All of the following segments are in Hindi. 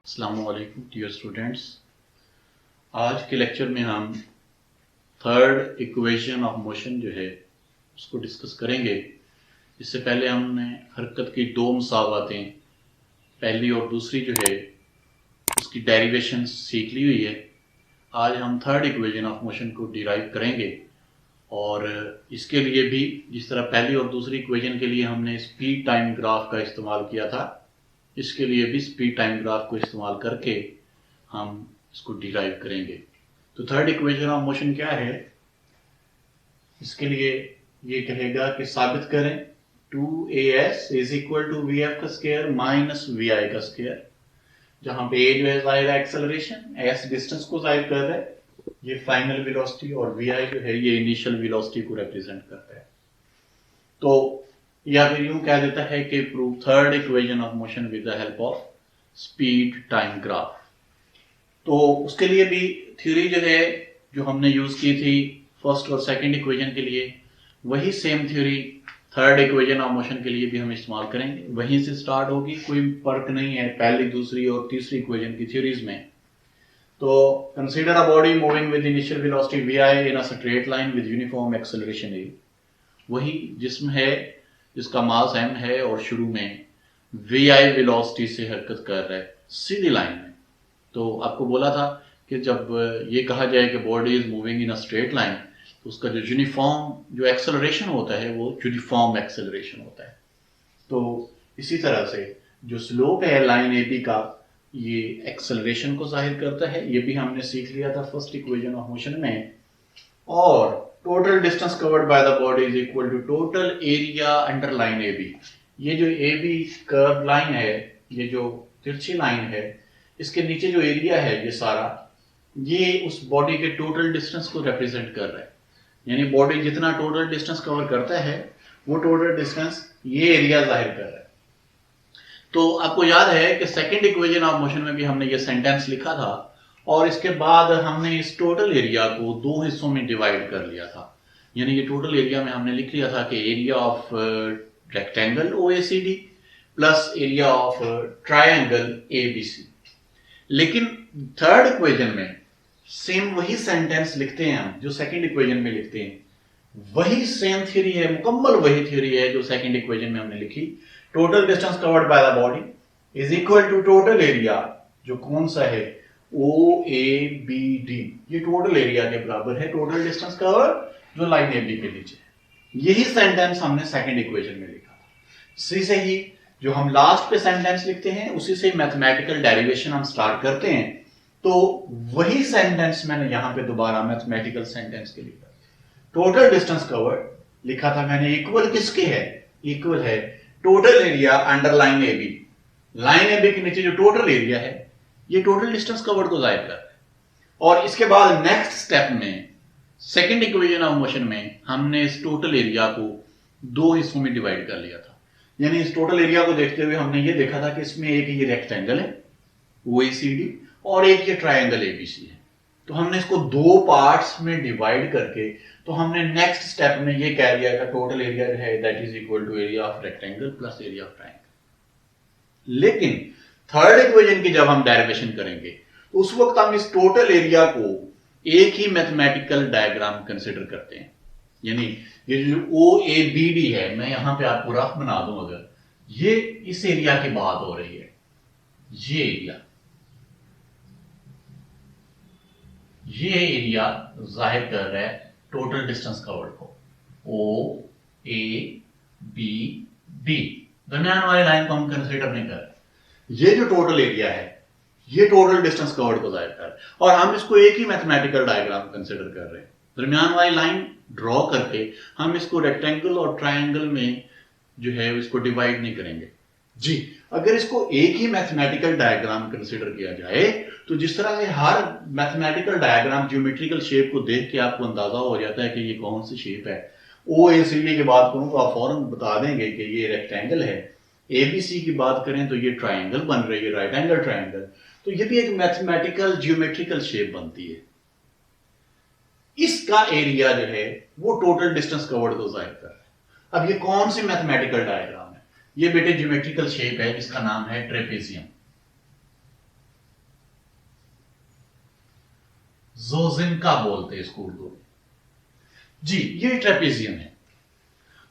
अस्सलामुअलैकुम डियर स्टूडेंट्स। आज के लेक्चर में हम थर्ड इक्वेशन ऑफ मोशन जो है उसको डिस्कस करेंगे। इससे पहले हमने हरकत की दो मसावातें, पहली और दूसरी जो है उसकी डेरिवेशन सीख ली हुई है। आज हम थर्ड इक्वेशन ऑफ मोशन को डिराइव करेंगे और इसके लिए भी जिस तरह पहली और दूसरी इक्वेशन के लिए हमने स्पीड टाइम ग्राफ का इस्तेमाल किया था, इसके लिए भी स्पीड टाइम ग्राफ को इस्तेमाल करके हम इसको डिराइव करेंगे। तो थर्ड इक्वेशन ऑफ मोशन क्या है? इसके लिए ये कहेगा कि साबित करें 2as is equal to v f का स्क्वायर माइनस वी आई का स्क्वायर, जहां पे a जो है जाहिर है एक्सेलरेशन, s डिस्टेंस को जाहिर कर रहा है, ये फाइनल वेलोसिटी, और vi जो है ये इनिशियल वेलोसिटी को रिप्रेजेंट करता है। तो या फिर यूं कह देता है कि prove third equation of motion with the help of speed time graph. तो उसके लिए भी थ्योरी जो है जो हमने यूज की थी फर्स्ट और सेकंड इक्वेशन के लिए, वही same theory third equation of motion के लिए भी हम इस्तेमाल करेंगे। वहीं से स्टार्ट होगी, कोई फर्क नहीं है पहली, दूसरी और तीसरी इक्वेशन की थ्योरीज में। तो consider a body moving with initial velocity vi in a straight line with uniform acceleration a। वही जिस्म है जिसका मास m है और शुरू में vi वेलोसिटी से हरकत कर रहा है सीधी लाइन में। तो आपको बोला था कि जब ये कहा जाए कि body is moving in a straight line, तो उसका जो यूनिफॉर्म जो एक्सेलरेशन होता है वो यूनिफॉर्म एक्सेलरेशन होता है। तो इसी तरह से जो स्लोप है लाइन ए बी का, ये एक्सेलरेशन को जाहिर करता है। ये भी हमने सीख लिया था फर्स्ट इक्वेशन ऑफ मोशन में। और total distance covered by the body is equal to total area under line A B. ये जो ए बी कर्व लाइन है, ये जो तिरछी लाइन है, इसके नीचे जो एरिया है ये सारा, ये उस बॉडी के टोटल डिस्टेंस को रिप्रेजेंट कर रहा है। यानी बॉडी जितना टोटल डिस्टेंस कवर करता है वो टोटल डिस्टेंस ये एरिया जाहिर कर रहा है। तो आपको याद है कि सेकंड इक्वेशन ऑफ मोशन में भी हमने ये सेंटेंस लिखा था और इसके बाद हमने इस टोटल एरिया को दो हिस्सों में डिवाइड कर लिया था। यानी ये टोटल एरिया में हमने लिख लिया था कि area of rectangle OACD plus area of triangle ABC. लेकिन थर्ड इक्वेशन में सेम वही सेंटेंस लिखते हैं हम जो सेकंड इक्वेशन में लिखते हैं। वही सेम थ्योरी है, मुकम्मल वही थ्योरी है जो सेकंड इक्वेशन में हमने लिखी। Total distance covered by the body is equal to total area, जो कौन सा है ओ ए बी डी, ये टोटल एरिया के बराबर है टोटल डिस्टेंस कवर्ड जो लाइन ए बी के नीचे है। यही सेंटेंस हमने सेकंड इक्वेशन में लिखा था। इसी से ही जो हम लास्ट पे सेंटेंस लिखते हैं उसी से मैथमेटिकल डेरिवेशन हम स्टार्ट करते हैं। तो वही सेंटेंस मैंने यहां पे दोबारा मैथमेटिकल सेंटेंस के लिए टोटल डिस्टेंस कवर्ड लिखा था मैंने, इक्वल किसके है? इक्वल है total area under line A B. Line A B के नीचे जो टोटल एरिया है ये टोटल डिस्टेंस कवर्ड को जाहिर कर रहा है। और इसके बाद नेक्स्ट स्टेप में सेकंड इक्वेशन ऑफ मोशन में हमने इस टोटल एरिया को दो हिस्सों में डिवाइड कर लिया था। यानी इस टोटल एरिया को देखते हुए हमने ये देखा था कि इसमें एक ये रेक्टेंगल है ओएसीडी और एक ये ट्रायंगल एबीसी है। तो हमने इसको दो पार्ट्स में डिवाइड करके तो हमने नेक्स्ट स्टेप में ये कह दिया कि टोटल एरिया जो है that is equal to area of rectangle plus area of triangle. लेकिन थर्ड इक्वेशन की जब हम डेरिवेशन करेंगे तो उस वक्त हम इस टोटल एरिया को एक ही मैथमेटिकल डायग्राम कंसिडर करते हैं। यानी ये जो ओ ए बी डी है, मैं यहां पे आपको रफ बना दूं, अगर ये इस एरिया की बात हो रही है, ये एरिया जाहिर कर रहा है टोटल डिस्टेंस कवर्ड को, ओ ए बी डी। दरमियान वाली लाइन को हम कंसिडर नहीं कर रहे। ये जो टोटल एरिया है ये टोटल डिस्टेंस कवर्ड को जाहिर कर रहा है और हम इसको एक ही मैथमेटिकल डायग्राम कंसिडर कर रहे हैं। दरमियान वाली लाइन ड्रॉ करके हम इसको रेक्टेंगल और ट्रायंगल में जो है इसको डिवाइड नहीं करेंगे जी। अगर इसको एक ही मैथमेटिकल डायग्राम कंसिडर किया जाए तो जिस तरह से हर मैथमेटिकल डायग्राम ज्योमेट्रिकल शेप को देख के आपको अंदाजा हो जाता है कि ये कौन सी शेप है। ओ ए सी डी की बात करूं तो आप फौरन बता देंगे कि ये रेक्टेंगल है। एबीसी की बात करें तो ये ट्रायंगल बन रही है, राइट एंगल ट्रायंगल। तो ये भी एक मैथमेटिकल ज्योमेट्रिकल शेप बनती है। इसका एरिया जो है वो टोटल डिस्टेंस कवर्ड को जाहिर कर रहा है। अब ये कौन सी मैथमेटिकल डायग्राम है? ये बेटे ज्योमेट्रिकल शेप है जिसका नाम है ट्रेपेजियम। जोजिनका बोलते हैं इसको उर्दू में जी। ये ट्रेपेजियम है।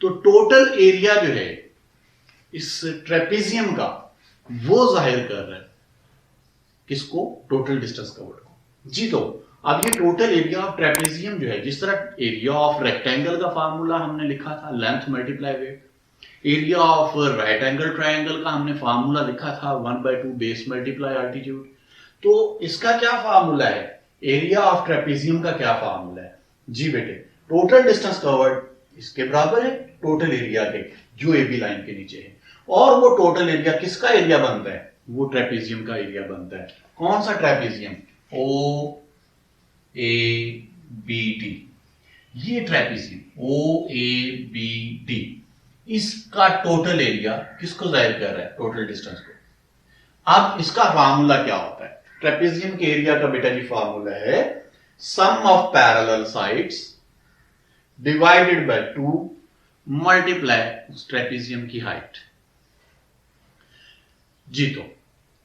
तो टोटल एरिया जो है इस ट्रेपेजियम का वो जाहिर कर रहा है किसको? टोटल डिस्टेंस कवर्ड को जी। तो अब ये टोटल एरिया ऑफ ट्रेपेजियम जो है, जिस तरह एरिया ऑफ रेक्टेंगल का फार्मूला हमने लिखा था length multiply width, area of right angle triangle का हमने फार्मूला लिखा था 1/2 बेस मल्टीप्लाई अल्टीट्यूड। तो इसका क्या फार्मूला है? एरिया ऑफ ट्रेपेजियम का क्या फार्मूला है जी बेटे? टोटल डिस्टेंस कवर्ड इसके बराबर है टोटल एरिया के जो ए बी लाइन के नीचे है। और वो टोटल एरिया किसका एरिया बनता है? वो ट्रेपेजियम का एरिया बनता है। कौन सा trapezium? O A B D. ये trapezium O A B D, इसका टोटल एरिया किसको जाहिर कर रहा है? टोटल डिस्टेंस को। अब इसका फार्मूला क्या होता है? ट्रेपेजियम के एरिया का बेटा जी फार्मूला है sum of parallel sides divided by 2 multiply trapezium की हाइट जी। तो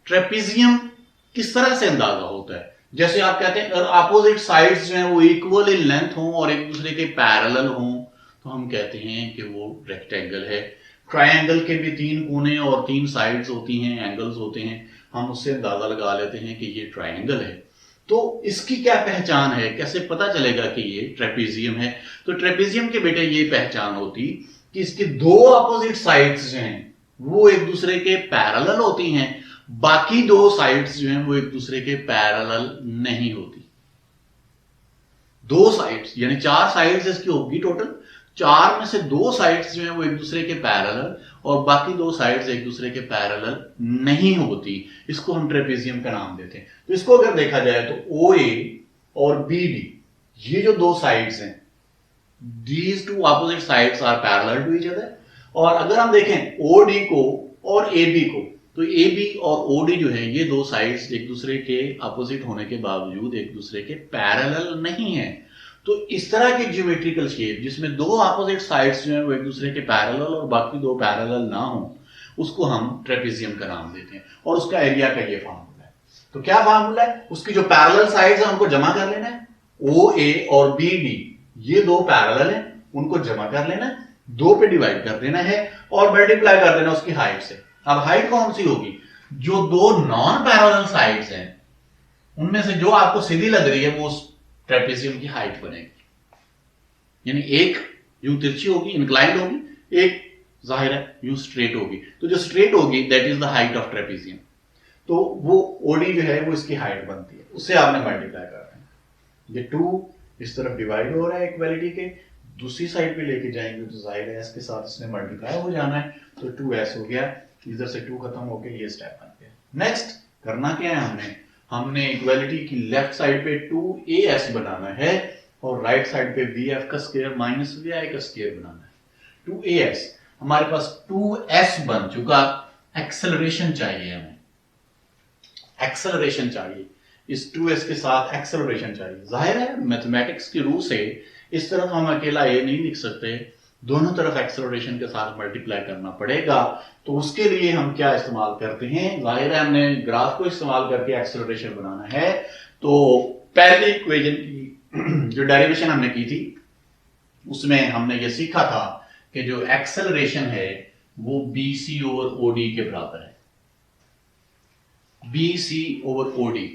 ट्रेपेजियम किस तरह से अंदाजा होता है? जैसे आप कहते हैं अगर अपोजिट साइड्स जो हैं वो इक्वल इन लेंथ हों और एक दूसरे के पैरेलल हों तो हम कहते हैं कि वो रेक्टेंगल है। ट्रायंगल के भी 3 कोने और 3 साइड्स होती हैं, एंगल्स होते हैं, हम उससे अंदाजा लगा लेते हैं कि ये ट्रायंगल है। तो इसकी क्या पहचान है? कैसे पता चलेगा कि ये ट्रेपेजियम है? तो ट्रेपेजियम के बेटे ये पहचान होती कि इसके 2 अपोजिट साइड्स जो हैं वो एक दूसरे के पैरेलल होती हैं, बाकी 2 साइड्स जो हैं वो एक दूसरे के पैरेलल नहीं होती। 2 साइड्स यानी 4 साइड्स इसकी होगी टोटल, 4 में से 2 साइड्स जो हैं वो एक दूसरे के पैरेलल और बाकी 2 साइड्स एक दूसरे के पैरेलल नहीं होती। इसको हम ट्रेपेजियम का नाम देते हैं। तो इसको अगर देखा जाए तो ओ ए और बी डी, ये जो 2 साइड्स हैं, these 2 opposite sides are parallel to each other. और अगर हम देखें ओ डी को और ए बी को, तो ए बी और ओ डी जो है ये 2 साइड्स एक दूसरे के अपोजिट होने के बावजूद एक दूसरे के पैरेलल नहीं है। तो इस तरह की ज्योमेट्रिकल शेप जिसमें 2 अपोजिट साइड्स जो है वो एक दूसरे के पैरेलल और बाकी 2 पैरेलल ना हो, उसको हम ट्रेपेजियम का नाम देते हैं। और उसका एरिया का ये फार्मूला है। तो क्या फार्मूला है? उसकी जो पैरेलल साइड्स है उनको जमा कर लेना है। ओ ए और बी डी ये 2 पैरेलल हैं, उनको जमा कर लेना है, 2 पे डिवाइड कर देना है और मल्टीप्लाई कर देना उसकी हाइट से। अब हाइट कौन सी होगी? जो 2 नॉन पैरेलल साइड्स हैं उनमें से जो आपको सीधी लग रही है वो उस ट्रेपेजियम की हाइट बनेगी। यानी एक यूं तिरछी होगी, इंक्लाइंड होगी, एक जाहिर है यूं स्ट्रेट होगी। तो जो स्ट्रेट होगी that is the height of trapezium. तो वो ओडी जो है वो इसकी हाइट बनती है, उससे आपने मल्टीप्लाई करना है। ये 2 इस तरफ डिवाइड हो रहा है इक्वालिटी के, दूसरी साइड पे लेके जाएंगे तो जाहिर है इसके साथ इसने मल्टीप्लाई हो जाना है। तो 2s हो गया, इधर से 2 खत्म होके ये स्टेप बन गया। नेक्स्ट करना क्या है? हमने इक्वालिटी की लेफ्ट साइड पे 2as बनाना है और राइट साइड पे vf का स्क्वायर माइनस vi का स्क्वायर बनाना है। 2as हमारे पास 2s बन चुका। एक्सेलरेशन चाहिए हमें, एक्सेलरेशन चाहिए, इस 2s के साथ एक्सेलरेशन चाहिए। जाहिर है मैथमेटिक्स की रूल से इस तरफ हम अकेला a नहीं लिख सकते, दोनों तरफ एक्सेलरेशन के साथ मल्टीप्लाई करना पड़ेगा। तो उसके लिए हम क्या इस्तेमाल करते हैं? जाहिर है हमने ग्राफ को इस्तेमाल करके एक्सेलरेशन बनाना है। तो पहली इक्वेशन की जो डेरिवेशन हमने की थी उसमें हमने ये सीखा था कि जो एक्सेलरेशन है वो BC ओवर OD के बराबर है। BC ओवर OD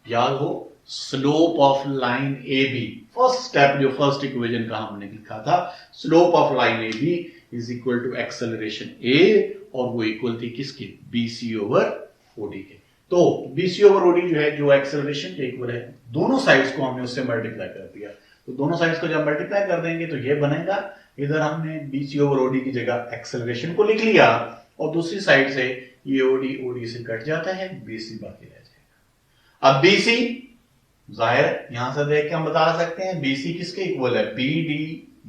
याद हो, slope of line AB। First step जो फर्स्ट इक्वेशन का हमने लिखा था, slope of line AB is equal to acceleration A, और वो इक्वल थी किसकी? BC ओवर OD के। तो BC ओवर OD जो है जो एक्सेलरेशन के इक्वल है, दोनों साइड्स को हमने उससे मल्टीप्लाई कर दिया। तो दोनों साइड्स को जब मल्टीप्लाई कर देंगे तो ये बनेगा। इधर हमने BC ओवर OD की जगह एक्सेलरेशन को लिख लिया और दूसरी साइड से ये OD से कट जाता है, BC बाकी रह जाएगा। अब BC जाहिर यहां से देख के हम बता सकते हैं BC किसके इक्वल है? BD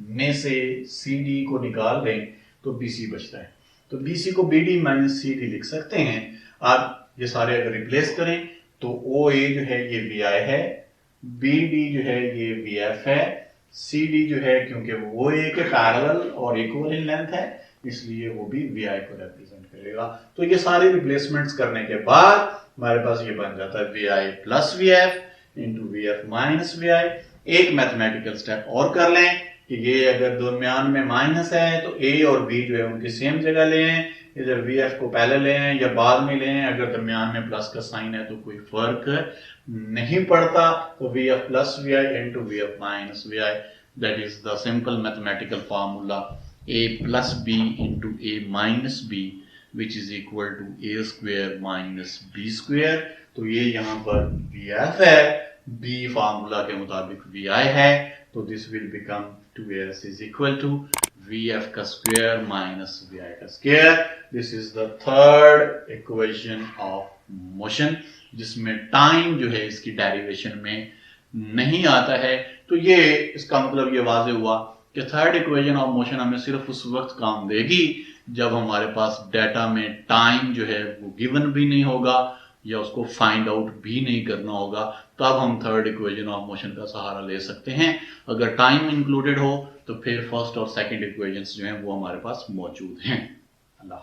में से CD को निकाल दें तो BC बचता है। तो BC को BD माइनस CD लिख सकते हैं। आप ये सारे अगर रिप्लेस करें तो OA जो है ये VI है, BD जो है ये VF है, CD जो है क्योंकि वो OA के पैरेलल और इक्वल इन लेंथ है इसलिए वो भी VI को रिप्रेजेंट करेगा। तो ये सारे रिप्लेसमेंट्स करने के बाद हमारे पास ये बन जाता है VI plus VF into V F minus we I. एक मैथमेटिकल स्टेप और कर लें कि ये अगर दरमियान में माइनस है तो ए और बी जो है उनकी सेम जगह ले आए, इधर वी एफ को पहले ले आए या बाद में ले आए। अगर दरमियान में प्लस का साइन है तो कोई फर्क नहीं पड़ता, तो v f plus v i into V F minus we i, that is the simple mathematical formula A plus B into A minus B which is equal to A square minus B square. तो ये यहाँ पर वी एफ है, बी फार्मूला के मुताबिक वी आई है, तो this will become 2s is equal to v f का स्क्वायर माइनस वी आई का square. This is the third equation of motion, जिसमें टाइम जो है इसकी डेरिवेशन में नहीं आता है। तो ये इसका मतलब ये वाज़ेह हुआ कि थर्ड इक्वेशन ऑफ मोशन हमें सिर्फ उस वक्त काम देगी जब हमारे पास डाटा में टाइम जो है वो गिवन भी नहीं होगा या उसको फाइंड आउट भी नहीं करना होगा, तब हम थर्ड इक्वेशन ऑफ मोशन का सहारा ले सकते हैं। अगर टाइम इंक्लूडेड हो तो फिर फर्स्ट और सेकंड इक्वेशंस जो हैं वो हमारे पास मौजूद हैं। अल्लाह।